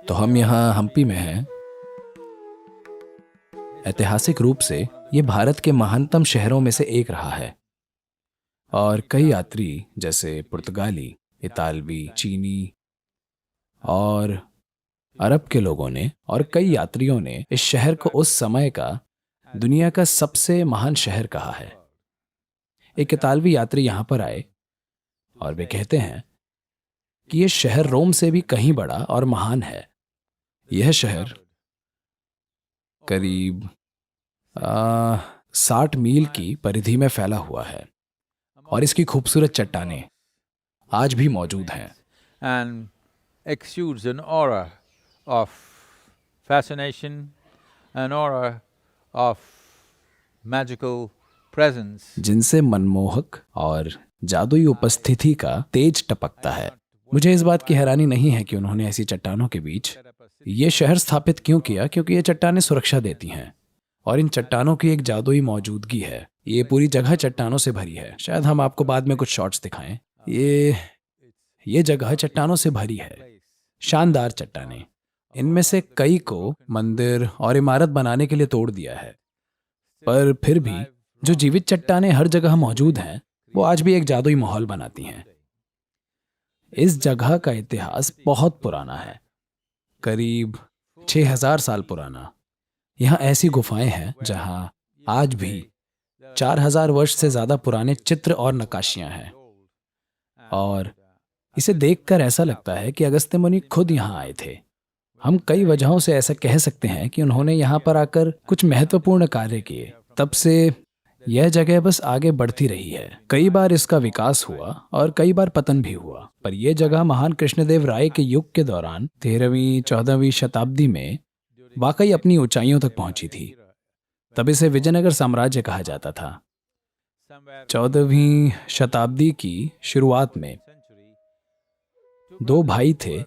तो हम यहाँ हम्पी में हैं। ऐतिहासिक रूप से ये भारत के महानतम शहरों में से एक रहा है और कई यात्री जैसे पुर्तगाली, इतालवी, चीनी और अरब के लोगों ने और कई यात्रियों ने इस शहर को उस समय का दुनिया का सबसे महान शहर कहा है। एक इतालवी यात्री यहाँ पर आए और वे कहते हैं कि यह शहर रोम से भी कहीं बड़ा और महान है। यह शहर करीब 60 मील की परिधि में फैला हुआ है और इसकी खूबसूरत चट्टानें आज भी मौजूद हैं। And exudes an aura of fascination, an aura of magical presence. जिनसे मनमोहक और जादुई उपस्थिति का तेज टपकता है। मुझे इस बात की हैरानी नहीं है कि उन्होंने ऐसी चट्टानों के बीच ये शहर स्थापित क्यों किया, क्योंकि ये चट्टानें सुरक्षा देती हैं और इन चट्टानों की एक जादुई मौजूदगी है। ये पूरी जगह चट्टानों से भरी है। शायद हम आपको बाद में कुछ शॉट्स दिखाएं। ये जगह चट्टानों से भरी है, शानदार चट्टानें। इनमें से कई को मंदिर और इमारत बनाने के लिए तोड़ दिया है, पर फिर भी जो जीवित चट्टानें हर जगह मौजूद हैं वो आज भी एक जादुई माहौल बनाती हैं। इस जगह का इतिहास बहुत पुराना है, करीब 6000 साल पुराना। यहाँ ऐसी गुफाएं हैं जहाँ आज भी 4000 वर्ष से ज्यादा पुराने चित्र और नक्काशियां हैं और इसे देखकर ऐसा लगता है कि अगस्त्य मुनि खुद यहाँ आए थे। हम कई वजहों से ऐसा कह सकते हैं कि उन्होंने यहाँ पर आकर कुछ महत्वपूर्ण कार्य किए। तब से यह जगह बस आगे बढ़ती रही है। कई बार इसका विकास हुआ और कई बार पतन भी हुआ, पर यह जगह महान कृष्णदेव राय के युग के दौरान 13वीं-14वीं शताब्दी में वाकई अपनी ऊंचाइयों तक पहुंची थी। तब इसे विजयनगर साम्राज्य कहा जाता था। 14वीं शताब्दी की शुरुआत में दो भाई थे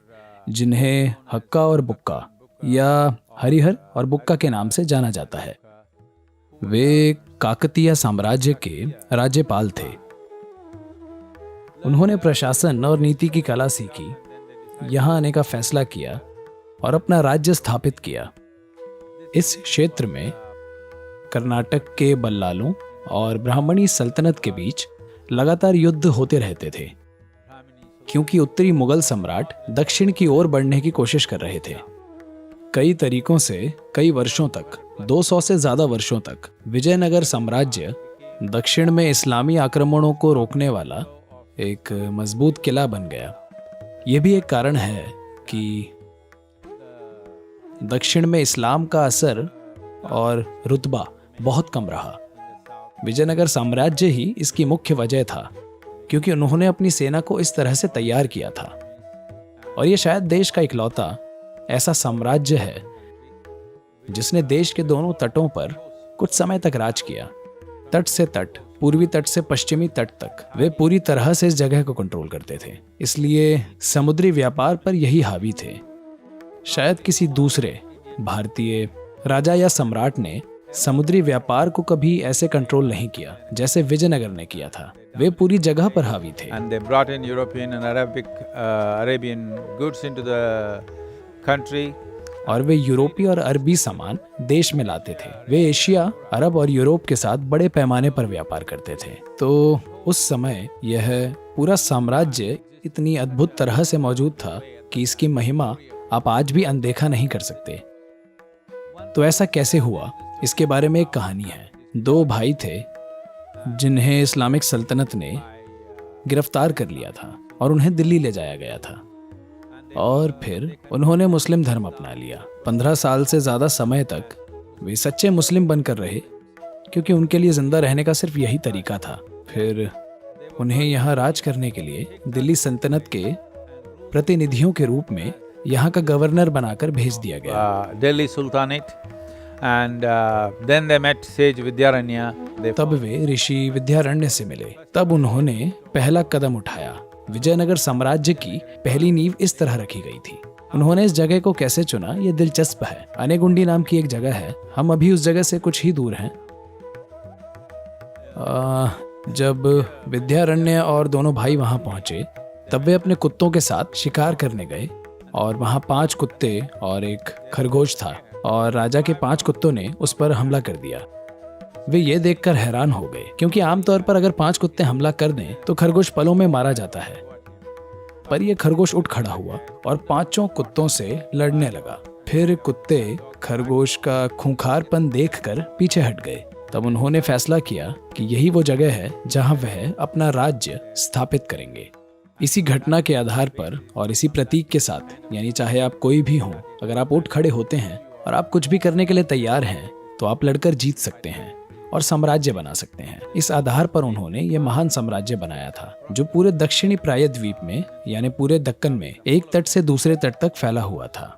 जिन्हें हक्का और बुक्का या हरिहर और बुक्का के नाम से जाना जाता है। वे काकतीय साम्राज्य के राज्यपाल थे। उन्होंने प्रशासन और नीति की कला सीखी, यहाँ आने का फैसला किया और अपना राज्य स्थापित किया। इस क्षेत्र में कर्नाटक के बल्लालों और ब्राह्मणी सल्तनत के बीच लगातार युद्ध होते रहते थे, क्योंकि उत्तरी मुगल सम्राट दक्षिण की ओर बढ़ने की कोशिश कर रहे थे। कई तरीकों से कई वर्षों तक, 200 से ज्यादा वर्षों तक विजयनगर साम्राज्य दक्षिण में इस्लामी आक्रमणों को रोकने वाला एक मजबूत किला बन गया। यह भी एक कारण है कि दक्षिण में इस्लाम का असर और रुतबा बहुत कम रहा। विजयनगर साम्राज्य ही इसकी मुख्य वजह था, क्योंकि उन्होंने अपनी सेना को इस तरह से तैयार किया था। और यह शायद देश का इकलौता ऐसा साम्राज्य है जिसने देश के दोनों तटों पर कुछ समय तक राज किया। तट से तट, पूर्वी तट से पश्चिमी तट तक वे पूरी तरह से इस जगह को कंट्रोल करते थे। इसलिए समुद्री व्यापार पर यही हावी थे। शायद किसी दूसरे भारतीय राजा या सम्राट ने समुद्री व्यापार को कभी ऐसे कंट्रोल नहीं किया जैसे विजयनगर ने किया था। वे पूरी जगह पर हावी थे। And they brought in European and Arabian goods into the country. और वे यूरोपीय और अरबी सामान देश में लाते थे। वे एशिया, अरब और यूरोप के साथ बड़े पैमाने पर व्यापार करते थे। तो उस समय यह पूरा साम्राज्य इतनी अद्भुत तरह से मौजूद था कि इसकी महिमा आप आज भी अनदेखा नहीं कर सकते। तो ऐसा कैसे हुआ, इसके बारे में एक कहानी है। दो भाई थे जिन्हें इस्लामिक सल्तनत ने गिरफ्तार कर लिया था और उन्हें दिल्ली ले जाया गया था और फिर उन्होंने मुस्लिम धर्म अपना लिया। 15 साल से ज्यादा समय तक वे सच्चे मुस्लिम बनकर रहे, क्योंकि उनके लिए जिंदा रहने का सिर्फ यही तरीका था। फिर उन्हें यहाँ राज करने के लिए दिल्ली सल्तनत के प्रतिनिधियों के रूप में यहाँ का गवर्नर बनाकर भेज दिया गया। Delhi Sultanate, and then they met Sage Vidyaranya. तब वे ऋषि विद्यारण्य से मिले। तब उन्होंने पहला कदम उठाया। विजयनगर साम्राज्य की पहली नींव इस तरह रखी गई थी। उन्होंने इस जगह को कैसे चुना, ये दिलचस्प है। अनेगुंडी नाम की एक जगह है, हम अभी उस जगह से कुछ ही दूर हैं। जब विद्यारण्य और दोनों भाई वहां पहुंचे, तब वे अपने कुत्तों के साथ शिकार करने गए और वहाँ 5 कुत्ते और एक खरगोश था और राजा के 5 कुत्तों ने उस पर हमला कर दिया। वे ये देखकर हैरान हो गए क्योंकि आमतौर पर अगर 5 कुत्ते हमला कर दें तो खरगोश पलों में मारा जाता है, पर यह खरगोश उठ खड़ा हुआ और 5 कुत्तों से लड़ने लगा। फिर कुत्ते खरगोश का खूंखारपन देखकर पीछे हट गए। तब उन्होंने फैसला किया कि यही वो जगह है जहां वह अपना राज्य स्थापित करेंगे। इसी घटना के आधार पर और इसी प्रतीक के साथ, यानी चाहे आप कोई भी हो, अगर आप उठ खड़े होते हैं और आप कुछ भी करने के लिए तैयार हैं तो आप लड़कर जीत सकते हैं और साम्राज्य बना सकते हैं। इस आधार पर उन्होंने ये महान साम्राज्य बनाया था जो पूरे दक्षिणी प्रायद्वीप में यानी पूरे दक्कन में एक तट से दूसरे तट तक फैला हुआ था।